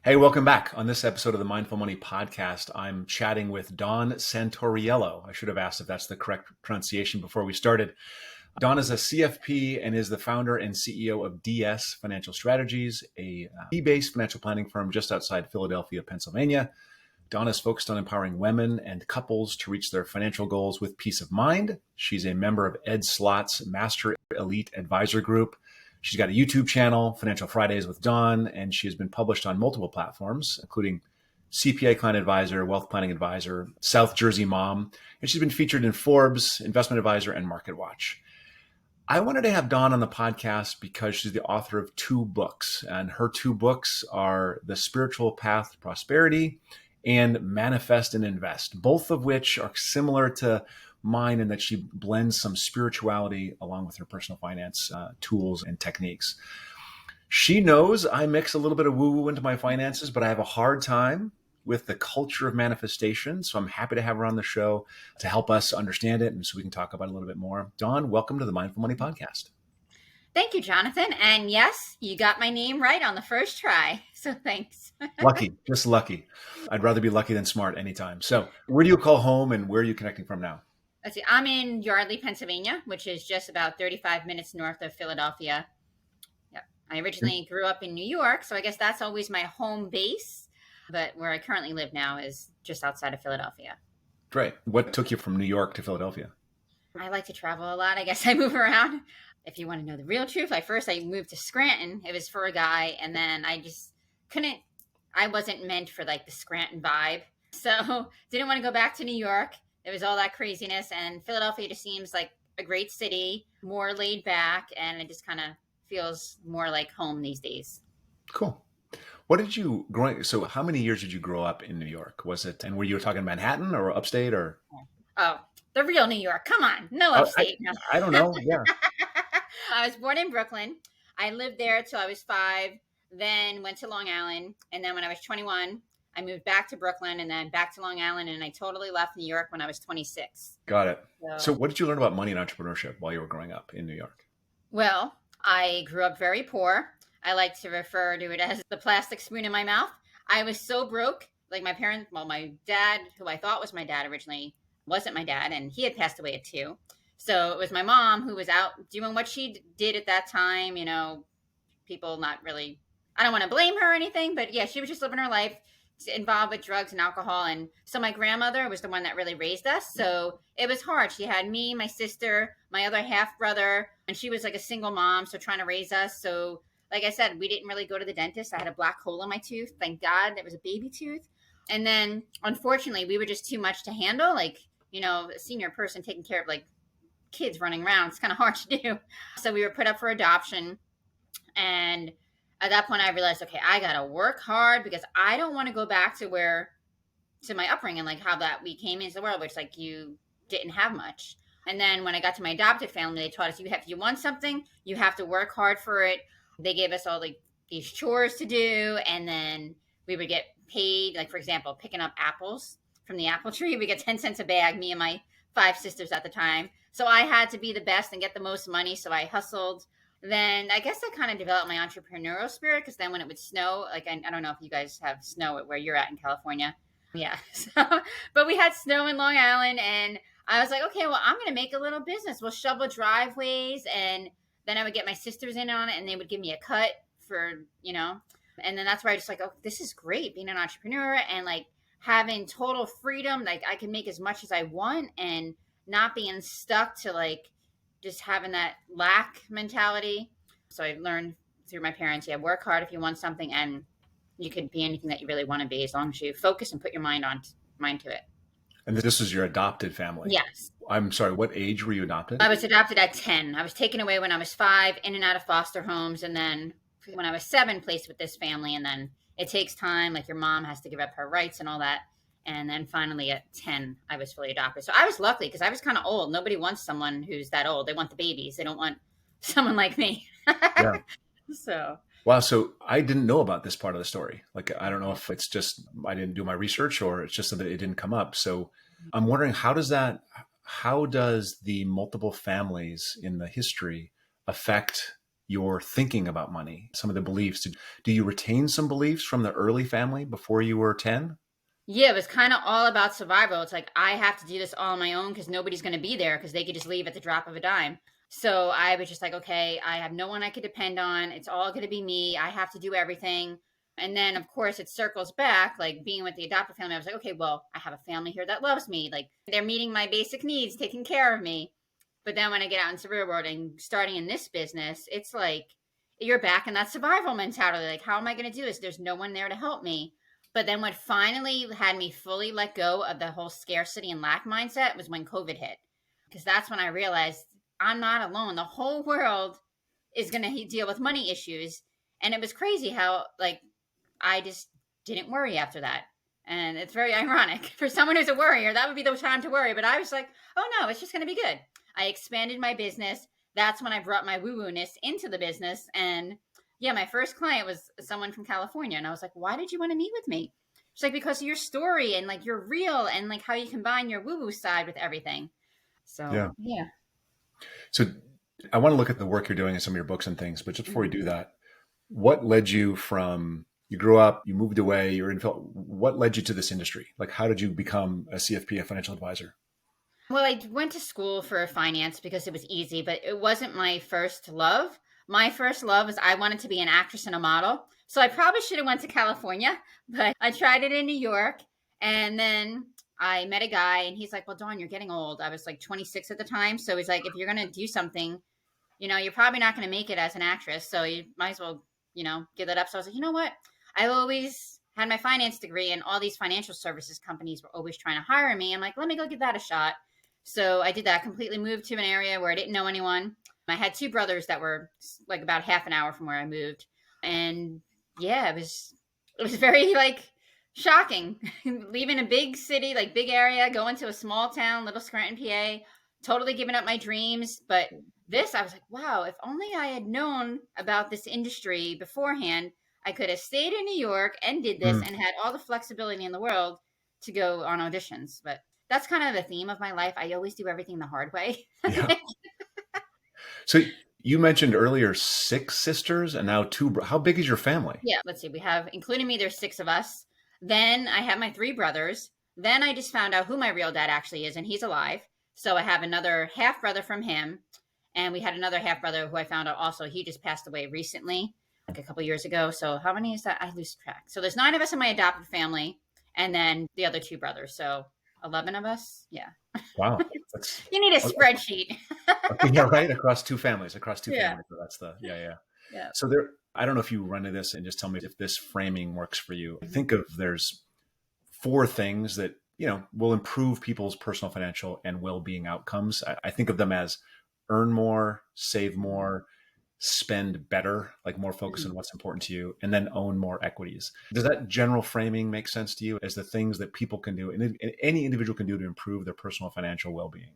Hey, welcome back. On this episode of the Mindful Money Podcast, I'm chatting with Dawn Santoriello. I should have asked if that's the correct pronunciation before we started. Dawn is a CFP and is the founder and CEO of DS Financial Strategies, a fee-based financial planning firm just outside Philadelphia, Pennsylvania. Dawn is focused on empowering women and couples to reach their financial goals with peace of mind. She's a member of Ed Slott's Master Elite Advisor Group. She's got a YouTube channel, Financial Fridays with Dawn, and she has been published on multiple platforms, including CPA Client Advisor, Wealth Planning Advisor, South Jersey Mom, and she's been featured in Forbes, Investment Advisor, and MarketWatch. I wanted to have Dawn on the podcast because she's the author of two books, and her two books are The Spiritual Path to Prosperity and Manifest and Invest, both of which are similar to mine in that she blends some spirituality along with her personal finance tools and techniques. She knows I mix a little bit of woo-woo into my finances, but I have a hard time with the culture of manifestation. So I'm happy to have her on the show to help us understand it and so we can talk about it a little bit more. Dawn, welcome to the Mindful Money Podcast. Thank you, Jonathan. And yes, you got my name right on the first try. So thanks. Lucky, just lucky. I'd rather be lucky than smart anytime. So where do you call home and where are you connecting from now? Let's see. I'm in Yardley, Pennsylvania, which is just about 35 minutes north of Philadelphia. Yep. I originally grew up in New York, so I guess that's always my home base. But where I currently live now is just outside of Philadelphia. Great. What took you from New York to Philadelphia? I like to travel a lot. I guess I move around. If you want to know the real truth, first I moved to Scranton. It was for a guy, and then I just I wasn't meant for like the Scranton vibe. So didn't want to go back to New York. There was all that craziness, and Philadelphia just seems like a great city, more laid back, and it just kind of feels more like home these days. Cool. So how many years did you grow up in New York? And were you talking Manhattan or upstate or? Oh, the real New York. Come on. No upstate. No. I don't know. Yeah. I was born in Brooklyn. I lived there till I was 5, then went to Long Island. And then when I was 21, I moved back to Brooklyn and then back to Long Island. And I totally left New York when I was 26. Got it. So what did you learn about money and entrepreneurship while you were growing up in New York? Well, I grew up very poor. I like to refer to it as the plastic spoon in my mouth. I was so broke. Like my dad, who I thought was my dad originally, wasn't my dad. And he had passed away at 2. So it was my mom who was out doing what she did at that time. People not really, I don't want to blame her or anything, but yeah, she was just living her life involved with drugs and alcohol. And so my grandmother was the one that really raised us. So it was hard. She had me, my sister, my other half brother, and she was like a single mom. So trying to raise us. So like I said, we didn't really go to the dentist. I had a black hole in my tooth. Thank God it was a baby tooth. And then unfortunately we were just too much to handle. Like, a senior person taking care of like kids running around. It's kind of hard to do. So we were put up for adoption. And at that point I realized, okay, I got to work hard because I don't want to go back to my upbringing, like how that we came into the world, which like you didn't have much. And then when I got to my adopted family, they taught us, if you want something, you have to work hard for it. They gave us all like these chores to do. And then we would get paid, like for example, picking up apples from the apple tree. We get 10 cents a bag, me and my 5 sisters at the time. So I had to be the best and get the most money. So I hustled. Then I guess I kind of developed my entrepreneurial spirit because then when it would snow, like I don't know if you guys have snow at where you're at in California. Yeah. But we had snow in Long Island and I was like, okay, well, I'm going to make a little business. We'll shovel driveways. And then I would get my sisters in on it and they would give me a cut for, and then that's where I just like, oh, this is great being an entrepreneur and like having total freedom. Like I can make as much as I want and not being stuck to like just having that lack mentality. So I learned through my parents, work hard if you want something and you could be anything that you really want to be as long as you focus and put your mind to it. And this was your adopted family? Yes. I'm sorry, what age were you adopted? I was adopted at 10. I was taken away when I was 5, in and out of foster homes. And then when I was 7, placed with this family. And then it takes time. Like your mom has to give up her rights and all that. And then finally at 10, I was fully adopted. So I was lucky because I was kind of old. Nobody wants someone who's that old. They want the babies. They don't want someone like me. Yeah. So. Wow. So I didn't know about this part of the story. Like, I don't know if it's just, I didn't do my research or it's just that it didn't come up. So I'm wondering, how does the multiple families in the history affect your thinking about money, some of the beliefs? Do you retain some beliefs from the early family before you were 10? Yeah, it was kind of all about survival. It's like I have to do this all on my own because nobody's going to be there because they could just leave at the drop of a dime. So I was just like, okay, I have no one I could depend on. It's all going to be me. I have to do everything. And then, of course, it circles back, like being with the adoptive family. I was like, okay, well, I have a family here that loves me. Like they're meeting my basic needs, taking care of me. But then when I get out into the real world and starting in this business, it's like you're back in that survival mentality. Like, how am I going to do this? There's no one there to help me. But then what finally had me fully let go of the whole scarcity and lack mindset was when COVID hit. Because that's when I realized I'm not alone. The whole world is going to deal with money issues. And it was crazy how, like, I just didn't worry after that. And it's very ironic for someone who's a worrier. That would be the time to worry. But I was like, oh no, it's just going to be good. I expanded my business. That's when I brought my woo-woo-ness into the business. And yeah, my first client was someone from California. And I was like, why did you want to meet with me? She's like, because of your story and like you're real and like how you combine your woo-woo side with everything. So yeah. So I want to look at the work you're doing in some of your books and things, but just before we do that, what led you from, you grew up, you moved away, you're in, what led you to this industry? Like, how did you become a CFP, a financial advisor? Well, I went to school for finance because it was easy, but it wasn't my first love. My first love is I wanted to be an actress and a model. So I probably should have went to California, but I tried it in New York. And then I met a guy and he's like, well, Dawn, you're getting old. I was like 26 at the time. So he's like, if you're going to do something, you know, you're probably not going to make it as an actress. So you might as well, you know, give that up. So I was like, you know what? I always had my finance degree and all these financial services companies were always trying to hire me. I'm like, let me go give that a shot. So I did that, completely moved to an area where I didn't know anyone. I had two brothers that were like about half an hour from where I moved. And yeah, it was very like shocking leaving a big city, like big area, going to a small town, little Scranton, PA, totally giving up my dreams. But this, I was like, wow, if only I had known about this industry beforehand, I could have stayed in New York and did this and had all the flexibility in the world to go on auditions. But that's kind of the theme of my life. I always do everything the hard way. Yeah. So you mentioned earlier 6 sisters and now 2. How big is your family? Yeah, let's see. We have, including me, there's 6 of us. Then I have my 3 brothers. Then I just found out who my real dad actually is, and he's alive. So I have another half brother from him. And we had another half brother who I found out also, he just passed away recently, like a couple years ago. So how many is that? I lose track. So there's 9 of us in my adopted family, and then the other 2 brothers. So 11 of us. Yeah. Wow. You need a spreadsheet. Okay, yeah, right. Across 2 families, Yeah. families. So that's the, yeah. Yeah. So I don't know if you run into this and just tell me if this framing works for you. Think of there's 4 things that, will improve people's personal financial and well-being outcomes. I think of them as earn more, save more, spend better, like more focus on what's important to you, and then own more equities. Does that general framing make sense to you as the things that people can do and any individual can do to improve their personal financial well-being?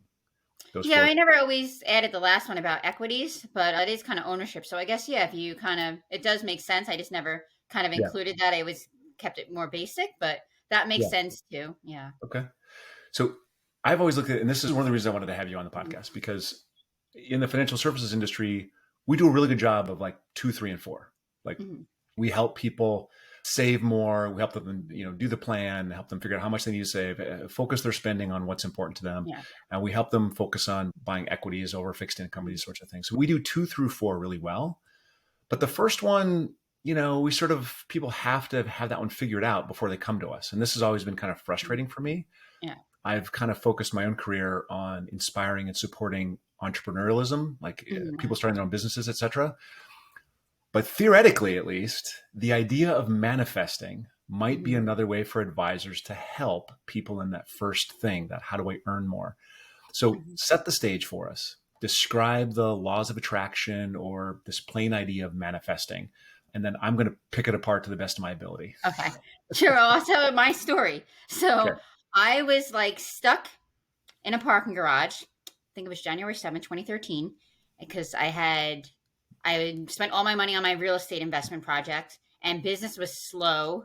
Yeah, I never always added the last one about equities, but it is kind of ownership. So I guess, yeah, if you it does make sense. I just never kind of included that. I always kept it more basic, but that makes sense too. Yeah. Okay. So I've always looked at, and this is one of the reasons I wanted to have you on the podcast, because in the financial services industry, we do a really good job of like 2, 3, and 4. Like we help people save more. We help them, do the plan, help them figure out how much they need to save, focus their spending on what's important to them. Yeah. And we help them focus on buying equities over fixed income, these sorts of things. So we do 2 through 4 really well. But the first one, people have to have that one figured out before they come to us. And this has always been kind of frustrating for me. Yeah. I've kind of focused my own career on inspiring and supporting entrepreneurialism, like people starting their own businesses, et cetera. But theoretically, at least, the idea of manifesting might be another way for advisors to help people in that first thing, that how do I earn more? So set the stage for us. Describe the laws of attraction or this plain idea of manifesting. And then I'm going to pick it apart to the best of my ability. Okay. Sure. I'll tell my story. So I was like stuck in a parking garage. I think it was January 7th, 2013, because I spent all my money on my real estate investment project and business was slow.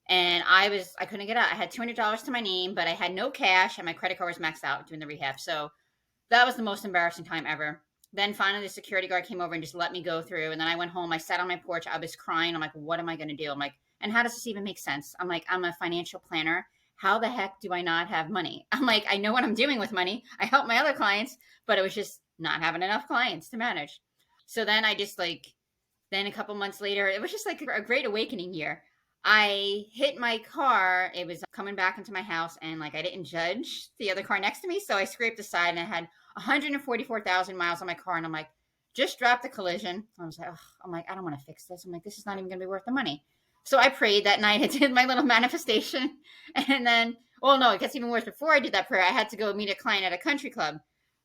And I couldn't get out. I had $200 to my name, but I had no cash and my credit card was maxed out doing the rehab. So that was the most embarrassing time ever. Then finally the security guard came over and just let me go through. And then I went home. I sat on my porch. I was crying. I'm like, what am I going to do? I'm like, and how does this even make sense? I'm like, I'm a financial planner. How the heck do I not have money? I'm like, I know what I'm doing with money. I help my other clients, but it was just not having enough clients to manage. So then I just like, then a couple months later, it was just like a great awakening year. I hit my car. It was coming back into my house, and like I didn't judge the other car next to me. So I scraped the side, and I had 144,000 miles on my car. And I'm like, just dropped the collision. I was like, oh, I'm like, I don't want to fix this. I'm like, this is not even going to be worth the money. So I prayed that night. I did my little manifestation. And then, well, no, it gets even worse. Before I did that prayer, I had to go meet a client at a country club.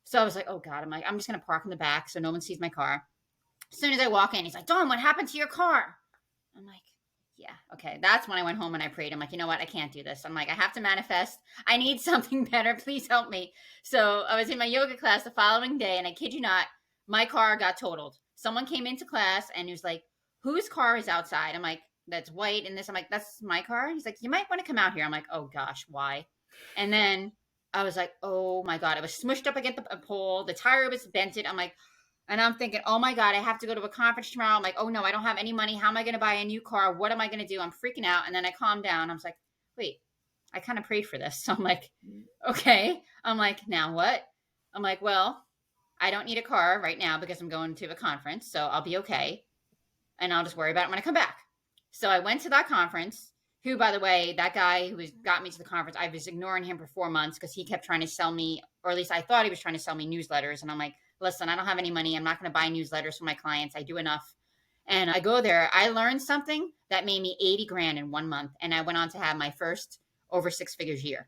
So I was like, oh God, I'm like, I'm just going to park in the back so no one sees my car. As soon as I walk in, he's like, Dawn, what happened to your car? I'm like, yeah, okay. That's when I went home and I prayed. I'm like, you know what? I can't do this. I'm like, I have to manifest. I need something better. Please help me. So I was in my yoga class the following day, and I kid you not, my car got totaled. Someone came into class and he was like, whose car is outside? I'm like, that's white and this. I'm like, that's my car. He's like, you might want to come out here. I'm like, oh gosh, why? And then I was like, oh my God, it was smushed up against the pole. The tire was dented. I'm like, and I'm thinking, oh my God, I have to go to a conference tomorrow. I'm like, oh no, I don't have any money. How am I going to buy a new car? What am I going to do? I'm freaking out. And then I calmed down. I was like, wait, I kind of prayed for this. So I'm like, okay. I'm like, now what? I'm like, well, I don't need a car right now because I'm going to a conference. So I'll be okay. And I'll just worry about it when I come back. So I went to that conference, who, by the way, that guy who got me to the conference, I was ignoring him for 4 months because he kept trying to sell me, or at least I thought he was trying to sell me newsletters. And I'm like, listen, I don't have any money. I'm not going to buy newsletters for my clients. I do enough. And I go there. I learned something that made me 80 grand in 1 month. And I went on to have my first over 6 figures year.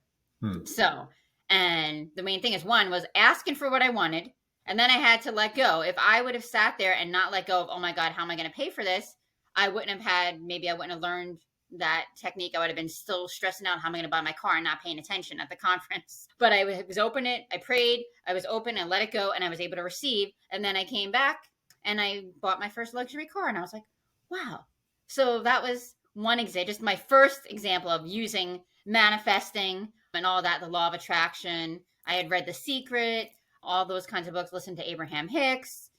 So, and the main thing is, one was asking for what I wanted. And then I had to let go. If I would have sat there and not let go of, oh my God, how am I going to pay for this? I wouldn't have learned that technique. I would have been still stressing out how am I going to buy my car and not paying attention at the conference. But I was open it. I prayed. I was open and let it go. And I was able to receive. And then I came back and I bought my first luxury car. And I was like, wow. So that was one example, just my first example of using manifesting and all that, the law of attraction. I had read The Secret, all those kinds of books, listened to Abraham Hicks.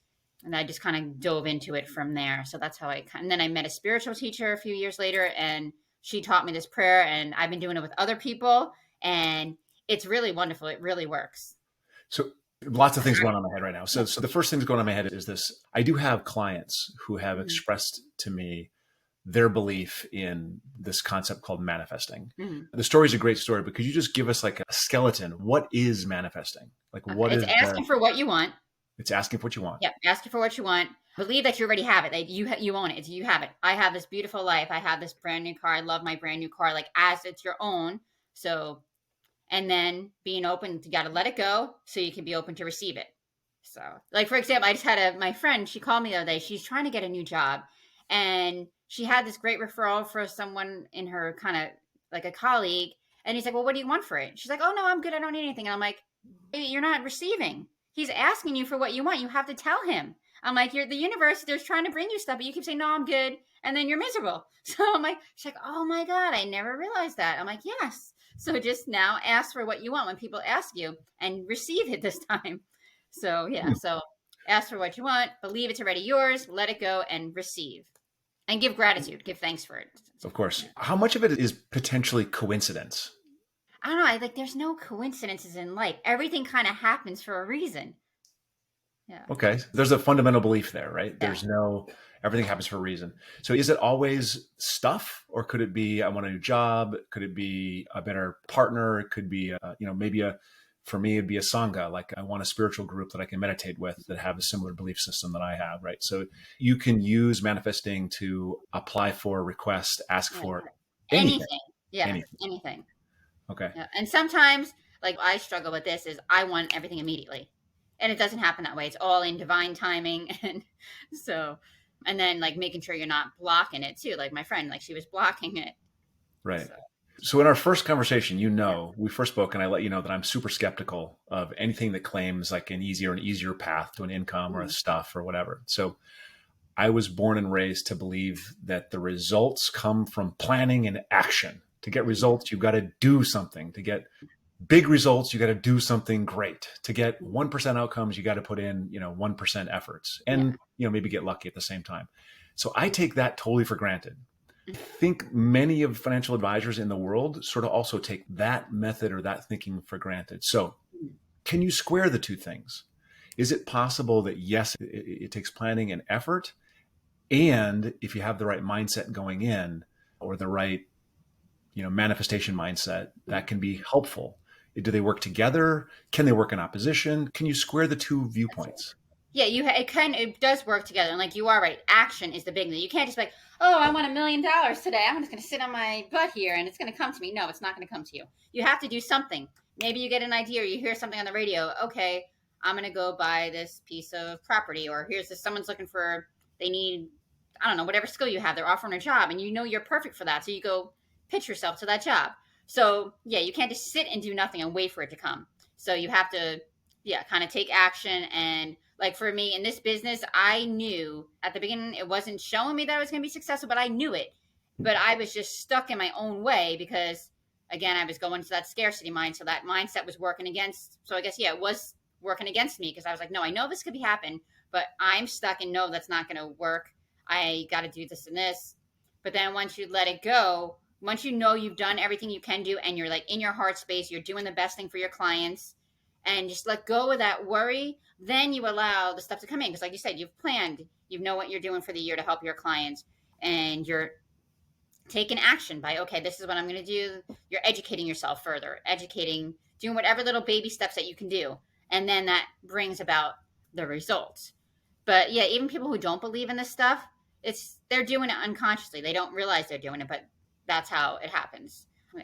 And I just kind of dove into it from there. So that's how and then I met a spiritual teacher a few years later, and she taught me this prayer, and I've been doing it with other people, and it's really wonderful. It really works. So lots of things going on in my head right now. So the first thing that's going on in my head is this. I do have clients who have expressed to me their belief in this concept called manifesting. The story is a great story, but could you just give us like a skeleton? What is manifesting? Like what it's is asking for what you want. It's asking for what you want. Yeah, asking for what you want. Believe that you already have it. That you own it. You have it. I have this beautiful life. I have this brand new car. I love my brand new car. Like as it's your own. So, and then being open, you got to let it go so you can be open to receive it. So, like for example, I just had my friend. She called me the other day. She's trying to get a new job, and she had this great referral for someone in her kind of like a colleague. And he's like, well, what do you want for it? She's like, oh no, I'm good. I don't need anything. And I'm like, hey, you're not receiving. He's asking you for what you want. You have to tell him. I'm like, the universe, they're trying to bring you stuff, but you keep saying, no, I'm good. And then you're miserable. So I'm like, she's like, oh my God, I never realized that. I'm like, yes. So just now ask for what you want when people ask you and receive it this time. So yeah. So ask for what you want, believe it's already yours, let it go and receive and give gratitude, give thanks for it. Of course. How much of it is potentially coincidence? I don't know. There's no coincidences in life. Everything kind of happens for a reason. Yeah. Okay. There's a fundamental belief there, right? Yeah. There's everything happens for a reason. So is it always stuff, or could it be, I want a new job? Could it be a better partner? It could be, for me, it'd be a Sangha. Like I want a spiritual group that I can meditate with that have a similar belief system that I have, right? So you can use manifesting to apply for, request, ask for anything. Yeah. Anything. Okay. Yeah. And sometimes, like I struggle with this, is I want everything immediately. And it doesn't happen that way. It's all in divine timing. And so, and then like making sure you're not blocking it too. Like my friend, like she was blocking it. Right. So in our first conversation, we first spoke and I let you know that I'm super skeptical of anything that claims like an easier path to an income or a stuff or whatever. So I was born and raised to believe that the results come from planning and action. To get results, you've got to do something. To get big results, you got to do something great. To get 1% outcomes, you got to put in, 1% efforts Yeah. and, maybe get lucky at the same time. So I take that totally for granted. I think many of financial advisors in the world sort of also take that method or that thinking for granted. So can you square the two things? Is it possible that yes, it takes planning and effort, and if you have the right mindset going in or the right, manifestation mindset, that can be helpful? Do they work together? Can they work in opposition? Can you square the two viewpoints? Yeah, it does work together. And like you are right, action is the big thing. You can't just be like, oh, I want $1,000,000 today. I'm just going to sit on my butt here and it's going to come to me. No, it's not going to come to you. You have to do something. Maybe you get an idea or you hear something on the radio. Okay, I'm going to go buy this piece of property, or here's this, someone's looking for, they need, I don't know, whatever skill you have. They're offering a job and you know you're perfect for that. So you go pitch yourself to that job. So yeah, you can't just sit and do nothing and wait for it to come. So you have to, yeah, kind of take action. And like for me in this business, I knew at the beginning it wasn't showing me that I was going to be successful, but I knew it. But I was just stuck in my own way because, again, I was going to that scarcity mind. So that mindset was working against. So I guess, yeah, it was working against me because I was like, no, I know this could be happen, but I'm stuck and no, that's not going to work. I got to do this and this. But then once you let it go, once you know you've done everything you can do and you're like in your heart space, you're doing the best thing for your clients, and just let go of that worry, then you allow the stuff to come in. Because like you said, you've planned, you know what you're doing for the year to help your clients, and you're taking action by, okay, this is what I'm going to do. You're educating yourself further, doing whatever little baby steps that you can do. And then that brings about the results. But yeah, even people who don't believe in this stuff, they're doing it unconsciously. They don't realize they're doing it, but that's how it happens. Yeah,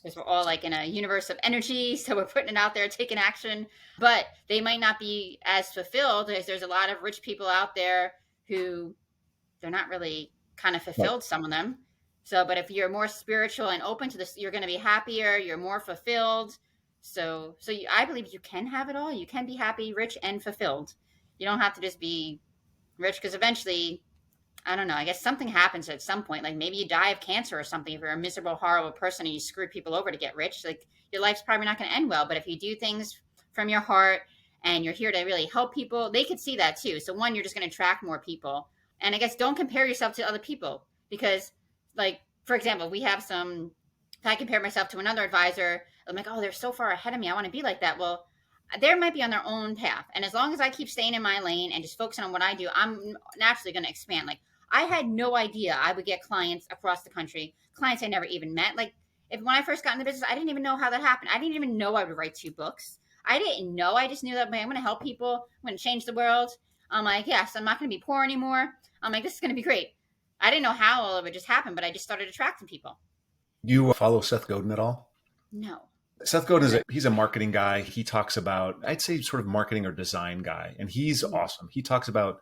because we're all like in a universe of energy, so we're putting it out there, taking action, but they might not be as fulfilled as there's a lot of rich people out there who they're not really kind of fulfilled, some of them. So, but if you're more spiritual and open to this, you're going to be happier, you're more fulfilled. I believe you can have it all. You can be happy, rich, and fulfilled. You don't have to just be rich, because eventually, I don't know, I guess something happens at some point. Like maybe you die of cancer or something if you're a miserable, horrible person and you screw people over to get rich. Like your life's probably not going to end well. But if you do things from your heart and you're here to really help people, they could see that too. So one, you're just going to attract more people. And I guess don't compare yourself to other people, because like, for example, if I compare myself to another advisor, I'm like, oh, they're so far ahead of me, I want to be like that. Well, they might be on their own path. And as long as I keep staying in my lane and just focusing on what I do, I'm naturally going to expand. Like I had no idea I would get clients across the country, clients I never even met. Like when I first got in the business, I didn't even know how that happened. I didn't even know I would write 2 books. I didn't know. I just knew that, man, I'm going to help people. I'm going to change the world. I'm like, yes, I'm not going to be poor anymore. I'm like, this is going to be great. I didn't know how all of it just happened, but I just started attracting people. You follow Seth Godin at all? No. Seth Godin he's a marketing guy. He talks about, I'd say, sort of marketing or design guy. And he's awesome. He talks about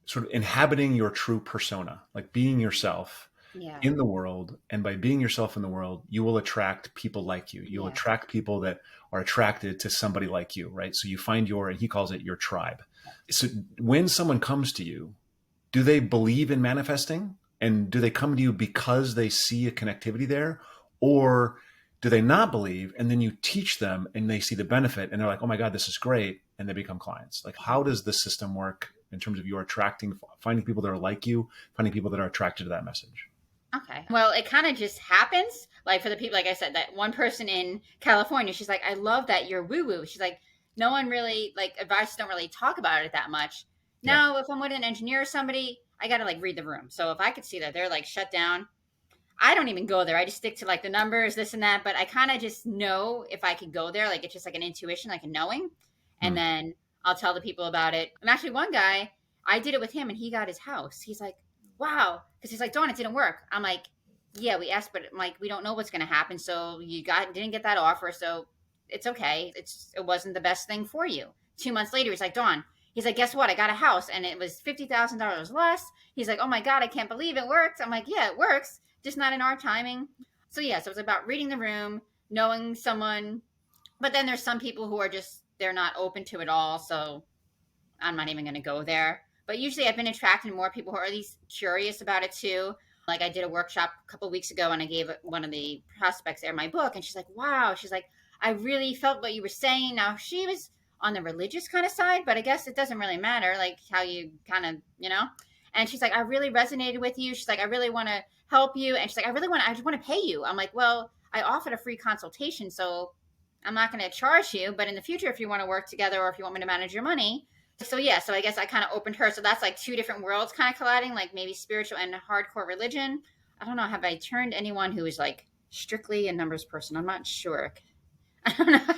sort of inhabiting your true persona, like being yourself in the world. And by being yourself in the world, you will attract people like you. You'll attract people that are attracted to somebody like you, right? So you find and he calls it your tribe. So when someone comes to you, do they believe in manifesting? And do they come to you because they see a connectivity there? Or do they not believe, and then you teach them and they see the benefit and they're like, oh my God, this is great, and they become clients? Like, how does the system work in terms of you finding people that are like you, finding people that are attracted to that message? Okay. Well, it kind of just happens. Like for the people, like I said, that one person in California, she's like, I love that you're woo-woo. She's like, no one really, like advisors don't really talk about it that much. Now, if I'm with an engineer or somebody, I got to like read the room. So if I could see that they're like shut down, I don't even go there. I just stick to like the numbers, this and that. But I kind of just know if I could go there, like it's just like an intuition, like a knowing. And then I'll tell the people about it. And actually one guy, I did it with him and he got his house. He's like, wow. Because he's like, Dawn, it didn't work. I'm like, yeah, we asked, but I'm like, we don't know what's going to happen. So didn't get that offer. So it's okay. It wasn't the best thing for you. 2 months later, he's like, Dawn, he's like, guess what? I got a house and it was $50,000 less. He's like, oh my God, I can't believe it worked. I'm like, yeah, it works, just not in our timing. So yeah, so it's about reading the room, knowing someone. But then there's some people who are they're not open to it all. So I'm not even going to go there. But usually I've been attracting more people who are at least curious about it too. Like I did a workshop a couple of weeks ago and I gave one of the prospects there my book and she's like, wow. She's like, I really felt what you were saying. Now, she was on the religious kind of side, but I guess it doesn't really matter, like how you kind of, and she's like, I really resonated with you. She's like, I really want to help you. And she's like, I just want to pay you. I'm like, well, I offered a free consultation, so I'm not going to charge you, but in the future, if you want to work together or if you want me to manage your money. So yeah, so I guess I kind of opened her. So that's like two different worlds kind of colliding, like maybe spiritual and hardcore religion. I don't know. Have I turned anyone who is like strictly a numbers person? I'm not sure. I don't know.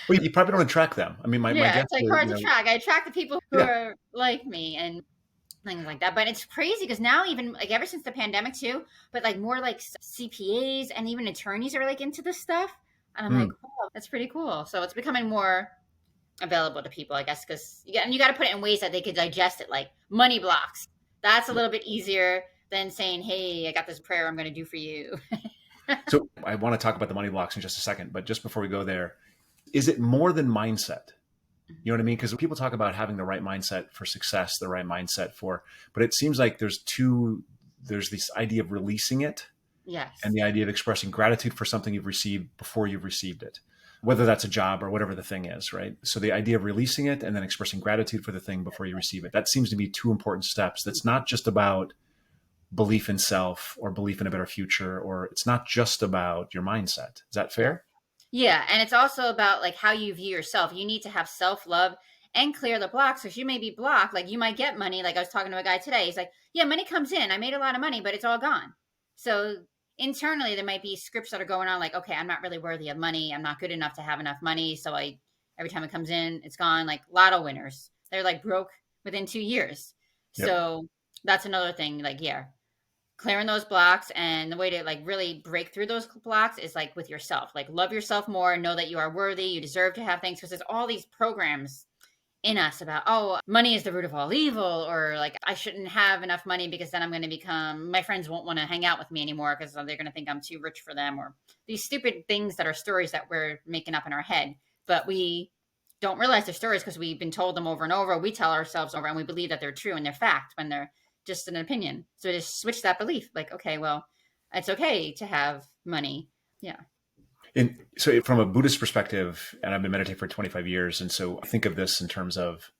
Well, you probably don't attract them. I mean, my guess it's like is, hard to track. I attract the people who yeah. are like me and things like that. But it's crazy because now, even like ever since the pandemic too, but like more like CPAs and even attorneys are like into this stuff. And I'm like, oh, that's pretty cool. So it's becoming more available to people, I guess, because you got to put it in ways that they could digest it, like money blocks. That's a little bit easier than saying, hey, I got this prayer I'm going to do for you. So I want to talk about the money blocks in just a second, but just before we go there, is it more than mindset? You know what I mean? Because people talk about having the right mindset for success, the right mindset but it seems like there's this idea of releasing it. Yes. And the idea of expressing gratitude for something you've received before you've received it, whether that's a job or whatever the thing is, right? So the idea of releasing it and then expressing gratitude for the thing before you receive it, that seems to be two important steps. That's not just about belief in self or belief in a better future, or it's not just about your mindset. Is that fair? Yeah. And it's also about like how you view yourself. You need to have self-love and clear the blocks. Because you may be blocked. Like you might get money. Like I was talking to a guy today. He's like, yeah, money comes in. I made a lot of money, but it's all gone. So internally, there might be scripts that are going on like, okay, I'm not really worthy of money. I'm not good enough to have enough money. So every time it comes in, it's gone. Like lotto winners, they're like broke within 2 years. Yep. So that's another thing. Like, yeah, clearing those blocks. And the way to like really break through those blocks is like with yourself, like love yourself more, know that you are worthy. You deserve to have things, because there's all these programs in us about, oh, money is the root of all evil, or like I shouldn't have enough money because then I'm going to become, my friends won't want to hang out with me anymore because they're going to think I'm too rich for them, or these stupid things that are stories that we're making up in our head, but we don't realize they're stories because we've been told them over and over. We tell ourselves over and we believe that they're true and they're fact when they're just an opinion. So just switch that belief. Like, okay, well, it's okay to have money. Yeah. And so from a Buddhist perspective, and I've been meditating for 25 years. And so I think of this in terms of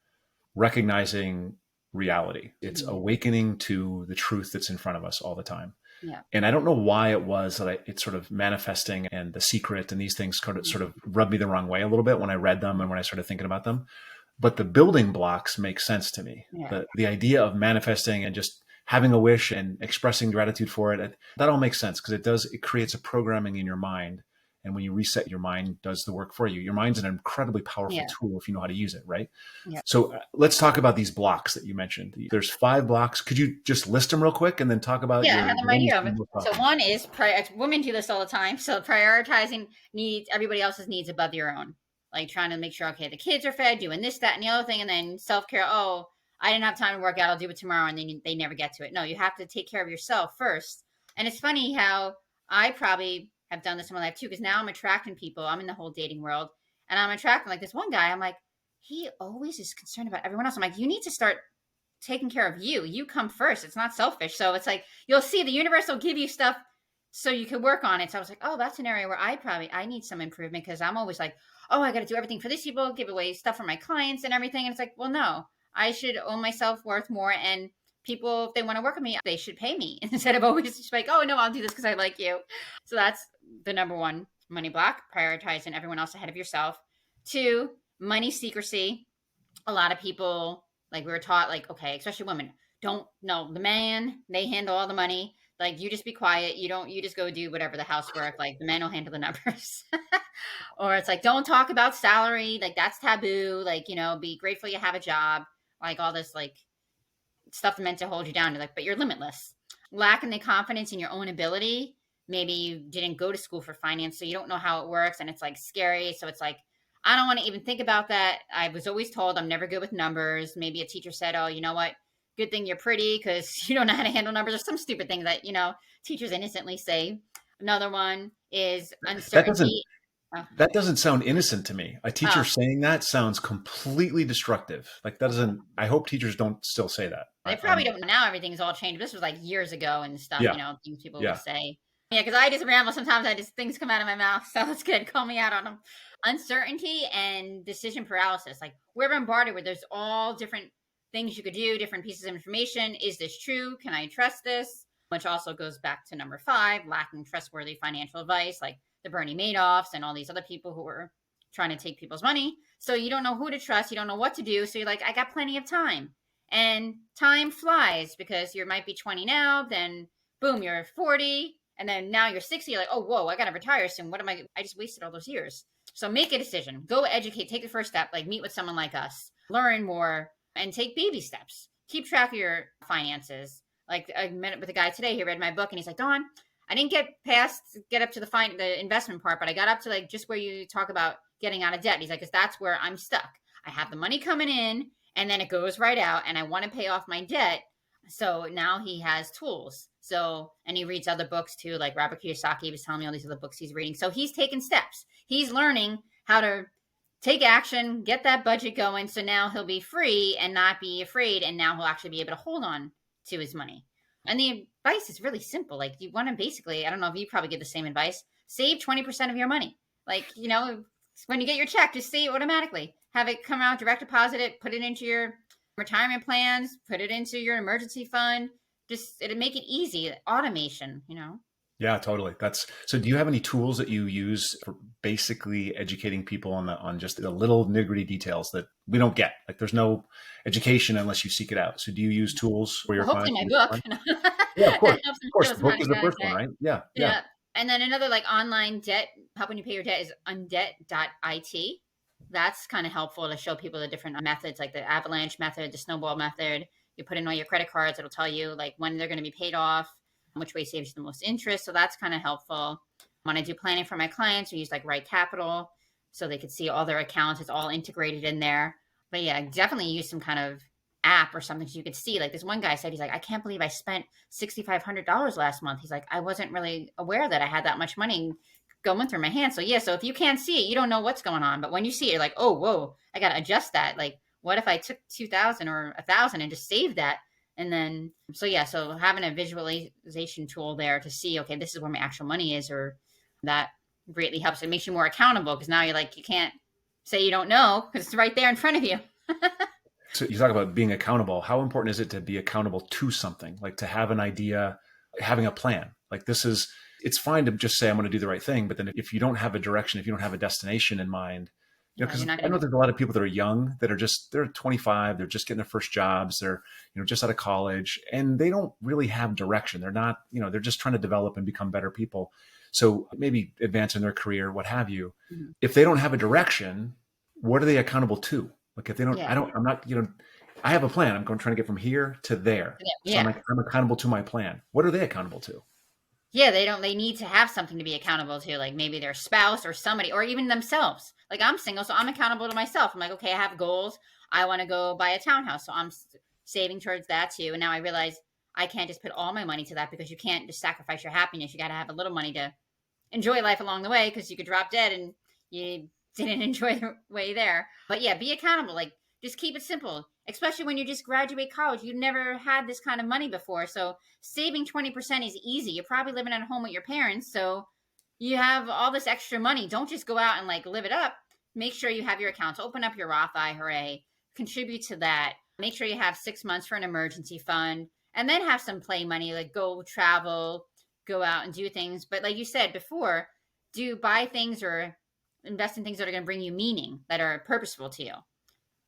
recognizing reality. It's awakening to the truth that's in front of us all the time. Yeah. And I don't know why it was that it's sort of manifesting, and The Secret and these things sort of rubbed me the wrong way a little bit when I read them and when I started thinking about them. But the building blocks make sense to me. Yeah. The idea of manifesting and just having a wish and expressing gratitude for it, that all makes sense because it creates a programming in your mind. And when you reset, your mind does the work for you. Your mind's an incredibly powerful tool if you know how to use it, right? Yeah. So let's talk about these blocks that you mentioned. There's 5 blocks. Could you just list them real quick and then talk about? Yeah, I have them right here. So one is, women do this all the time. So prioritizing needs, everybody else's needs above your own. Like trying to make sure, okay, the kids are fed, doing this, that, and the other thing. And then self-care, oh, I didn't have time to work out, I'll do it tomorrow. And then they never get to it. No, you have to take care of yourself first. And it's funny how I probably have done this in my life too, because now I'm attracting people. I'm in the whole dating world, and I'm attracting like this one guy. I'm like, he always is concerned about everyone else. I'm like, you need to start taking care of you. You come first. It's not selfish. So it's like, you'll see the universe will give you stuff so you can work on it. So I was like, oh, that's an area where I need some improvement, because I'm always like, oh, I got to do everything for these people, give away stuff for my clients and everything. And it's like, well, no, I should own my self-worth more. And people, if they want to work with me, they should pay me instead of always just like, oh, no, I'll do this because I like you. So that's the number one money block, prioritizing everyone else ahead of yourself. 2, money secrecy. A lot of people, like we were taught, like, okay, especially women, don't know the man, they handle all the money. Like, you just be quiet. You just go do whatever the housework, like the man will handle the numbers. Or it's like, don't talk about salary. Like, that's taboo. Like, be grateful you have a job. Like all this, like, stuff meant to hold you down. Like, but you're limitless. Lacking the confidence in your own ability. Maybe you didn't go to school for finance, so you don't know how it works, and it's like scary. So it's like, I don't want to even think about that. I was always told I'm never good with numbers. Maybe a teacher said, oh, you know what? Good thing you're pretty because you don't know how to handle numbers, or some stupid thing that, teachers innocently say. Another one is uncertainty. That doesn't sound innocent to me. A teacher saying that sounds completely destructive. Like, that doesn't, I hope teachers don't still say that. They probably don't. Now everything's all changed. This was like years ago and stuff, things people would say. Yeah, because I just ramble. Sometimes things come out of my mouth. So it's good. Call me out on them. Uncertainty and decision paralysis. Like we're bombarded where there's all different things you could do, different pieces of information. Is this true? Can I trust this? Which also goes back to number 5, lacking trustworthy financial advice, like the Bernie Madoffs and all these other people who are trying to take people's money. So you don't know who to trust. You don't know what to do. So you're like, I got plenty of time. And time flies because you might be 20 now, then boom, you're 40. And then now you're 60. You're like, oh, whoa, I got to retire soon. I just wasted all those years. So make a decision. Go educate. Take the first step. Like meet with someone like us. Learn more and take baby steps. Keep track of your finances. Like I met with a guy today. He read my book and he's like, Dawn, I didn't get up to the investment part, but I got up to like just where you talk about getting out of debt. He's like, because that's where I'm stuck. I have the money coming in and then it goes right out and I want to pay off my debt. So now he has tools. So, and he reads other books too, like Robert Kiyosaki was telling me all these other books he's reading. So he's taking steps. He's learning how to take action, get that budget going. So now he'll be free and not be afraid. And now he'll actually be able to hold on to his money. And the advice is really simple. Like you want to basically, I don't know if you probably give the same advice, save 20% of your money. Like, when you get your check, just save automatically. Have it come out, direct deposit it, put it into your retirement plans, put it into your emergency fund. Just it'll make it easy. Automation, Yeah, totally. So do you have any tools that you use for basically educating people on just the little nitty-gritty details that we don't get? Like there's no education unless you seek it out. So do you use tools for your hopefully clients? my book. Yeah, of course. That helps them Of course, show the them how book to is the get out of first one, debt. right? Yeah. Yeah. And then another like online debt, helping you pay your debt is undebt.it. That's kind of helpful to show people the different methods, like the avalanche method, the snowball method. You put in all your credit cards. It'll tell you like when they're going to be paid off, which way saves you the most interest. So that's kind of helpful. When I do planning for my clients, we use like Right Capital so they could see all their accounts. It's all integrated in there. But yeah, definitely use some kind of app or something so you could see. Like this one guy said, he's like, I can't believe I spent $6,500 last month. He's like, I wasn't really aware that I had that much money going through my hands. So yeah, so if you can't see it, you don't know what's going on. But when you see it, you're like, oh, whoa, I got to adjust that. Like, what if I took 2,000 or 1,000 and just saved that? And then, so yeah, so having a visualization tool there to see, okay, this is where my actual money is, or that greatly helps. It makes you more accountable because now you're like, you can't say you don't know because it's right there in front of you. So you talk about being accountable. How important is it to be accountable to something, like to have an idea, having a plan? Like it's fine to just say, I'm going to do the right thing. But then if you don't have a direction, if you don't have a destination in mind, because I know there's a lot of people that are young that they're 25, they're just getting their first jobs, they're, just out of college and they don't really have direction. They're not, they're just trying to develop and become better people. So maybe advance in their career, what have you. Mm-hmm. If they don't have a direction, what are they accountable to? Like if they don't, I'm not, I have a plan. I'm trying to get from here to there. Yeah. So I'm accountable to my plan. What are they accountable to? Yeah, they need to have something to be accountable to, like maybe their spouse or somebody, or even themselves. Like I'm single, so I'm accountable to myself. I'm like, okay, I have goals. I want to go buy a townhouse. So I'm saving towards that too. And now I realize I can't just put all my money to that because you can't just sacrifice your happiness. You got to have a little money to enjoy life along the way because you could drop dead and you didn't enjoy the way there. But yeah, be accountable. Like just keep it simple, especially when you just graduate college. You never had this kind of money before. So saving 20% is easy. You're probably living at home with your parents. So you have all this extra money. Don't just go out and like live it up. Make sure you have your accounts. Open up your Roth IRA. Contribute to that. Make sure you have 6 months for an emergency fund. And then have some play money, like go travel, go out and do things. But like you said before, buy things or invest in things that are going to bring you meaning, that are purposeful to you.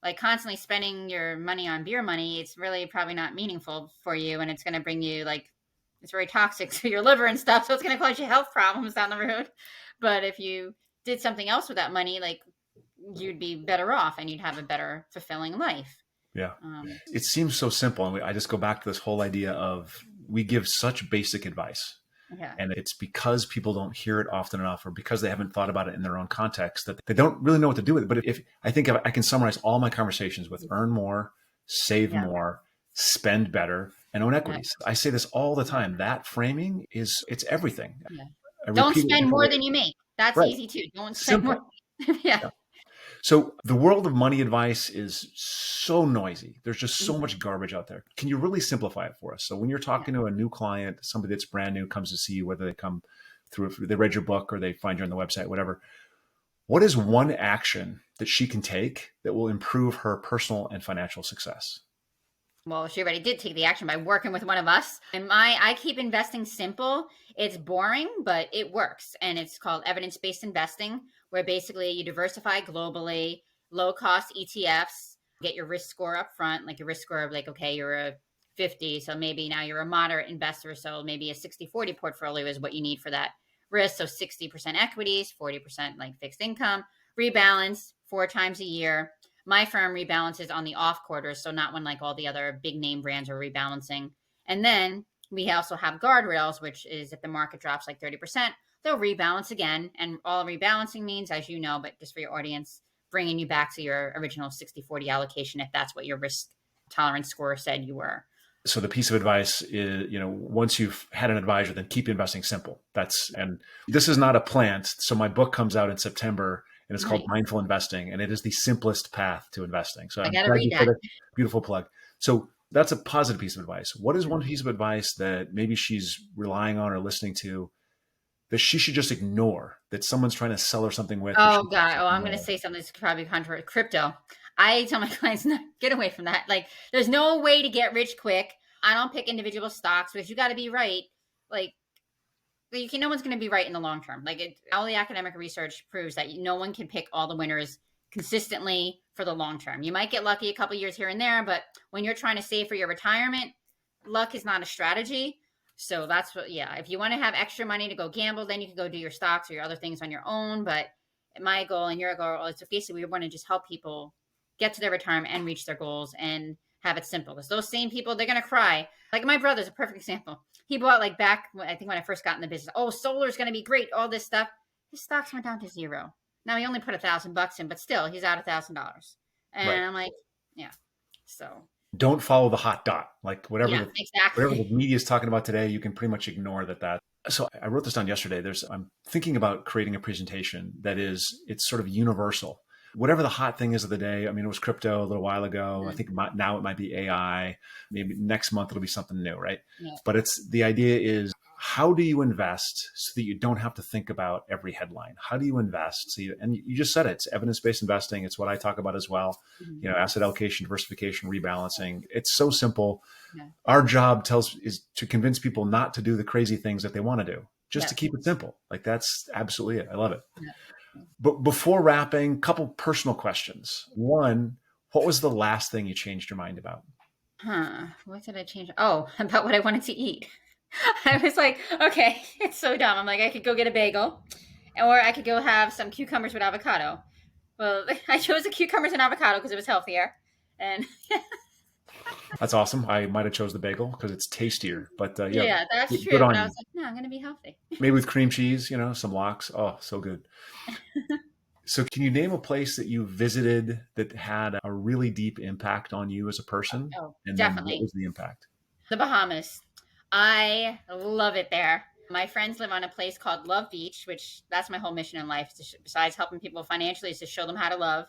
Like constantly spending your money on beer money, it's really probably not meaningful for you. And it's going to bring you it's very toxic to your liver and stuff. So it's going to cause you health problems down the road. But if you did something else with that money, like you'd be better off and you'd have a better fulfilling life. Yeah. It seems so simple. And I just go back to this whole idea of we give such basic advice. Yeah. And it's because people don't hear it often enough, or because they haven't thought about it in their own context, that they don't really know what to do with it. But if I can summarize all my conversations with earn more, save more, spend better, and own equities. Yeah. I say this all the time. That framing it's everything. Yeah. Don't spend more than you make. That's easy too. Don't spend more. Yeah. So the world of money advice is so noisy. There's just so Mhm. much garbage out there. Can you really simplify it for us? So when you're Yeah. talking to a new client, somebody that's brand new comes to see you, whether they come through, if they read your book or they find you on the website, whatever, what is one action that she can take that will improve her personal and financial success? Well, she already did take the action by working with one of us. And I keep investing simple. It's boring, but it works. And it's called evidence-based investing, where basically you diversify globally, low cost ETFs, get your risk score up front, like your risk score of like, okay, you're a 50. So maybe now you're a moderate investor. So maybe a 60-40 portfolio is what you need for that risk. So 60% equities, 40% like fixed income, rebalance 4 times a year. My firm rebalances on the off quarters, so not when like all the other big name brands are rebalancing. And then we also have guardrails, which is if the market drops like 30%, they'll rebalance again. And all rebalancing means, as you know, but just for your audience, bringing you back to your original 60-40 allocation if that's what your risk tolerance score said you were. So the piece of advice is, once you've had an advisor, then keep investing simple. And this is not a plant. So my book comes out in September and it's called Nice. Mindful Investing, and it is the simplest path to investing. So I I'm got to glad read you said that. it. Beautiful plug. So that's a positive piece of advice. What is one piece of advice that maybe she's relying on or listening to that she should just ignore, that someone's trying to sell her something with? That Oh she God. should Oh, I'm going to ignore? say something that's probably controversial. Crypto. I tell my clients, no, get away from that. Like, there's no way to get rich quick. I don't pick individual stocks because you got to be right. Like, no one's going to be right in the long term. All the academic research proves that no one can pick all the winners consistently for the long term. You might get lucky a couple years here and there, but when you're trying to save for your retirement, luck is not a strategy. So that's what, yeah. If you want to have extra money to go gamble, then you can go do your stocks or your other things on your own. But my goal and your goal is basically we want to just help people get to their retirement and reach their goals and have it simple. Because those same people, they're going to cry. Like my brother's a perfect example. He bought like back, I think when I first got in the business, oh, solar's going to be great, all this stuff. His stocks went down to zero. Now he only put $1,000 in, but still he's out $1,000. Right. And I'm like, yeah. So Don't follow the hot dot. Like yeah, whatever the exactly. media is talking about today, you can pretty much ignore that. So I wrote this down yesterday. I'm thinking about creating a presentation it's sort of universal. Whatever the hot thing is of the day. I mean, it was crypto a little while ago. I think now it might be AI. Maybe next month it'll be something new, right? Yeah. But the idea is, how do you invest so that you don't have to think about every headline? How do you invest? And you just said it, it's evidence-based investing. It's what I talk about as well. Mhm. Asset allocation, diversification, rebalancing. It's so simple. Yeah. Our job is to convince people not to do the crazy things that they want to do, just to Yes. keep it simple. Like that's absolutely it. I love it. Yeah. But before wrapping, couple personal questions. One, what was the last thing you changed your mind about? Huh. What did I change? Oh, about what I wanted to eat. I was like, okay, it's so dumb. I'm like, I could go get a bagel, or I could go have some cucumbers with avocado. Well, I chose the cucumbers and avocado because it was healthier. And That's awesome. I might have chose the bagel because it's tastier, but yeah, yeah, that's good true. But on I you. was like, no, I'm going to be healthy. Maybe with cream cheese, some lox. Oh, so good. So can you name a place that you visited that had a really deep impact on you as a person? Oh, And then what definitely. was the impact? The Bahamas. I love it there. My friends live on a place called Love Beach, which that's my whole mission in life. Besides helping people financially, is to show them how to love.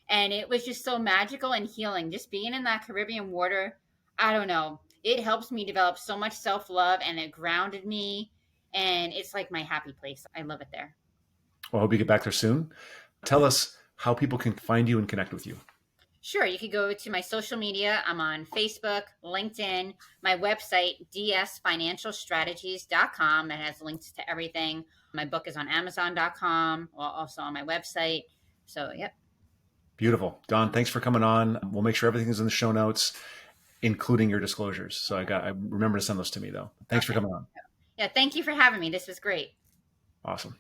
And it was just so magical and healing. Just being in that Caribbean water, I don't know. It helps me develop so much self love, and it grounded me. And it's like my happy place. I love it there. Well, I hope you get back there soon. Tell us how people can find you and connect with you. Sure, you could go to my social media. I'm on Facebook, LinkedIn, my website, dsfinancialstrategies.com. It has links to everything. My book is on amazon.com, also on my website. So, yep. Beautiful. Don, thanks for coming on. We'll make sure everything is in the show notes, including your disclosures. So I remember to send those to me though. Thanks for Okay. coming on. Yeah, thank you for having me. This was great. Awesome.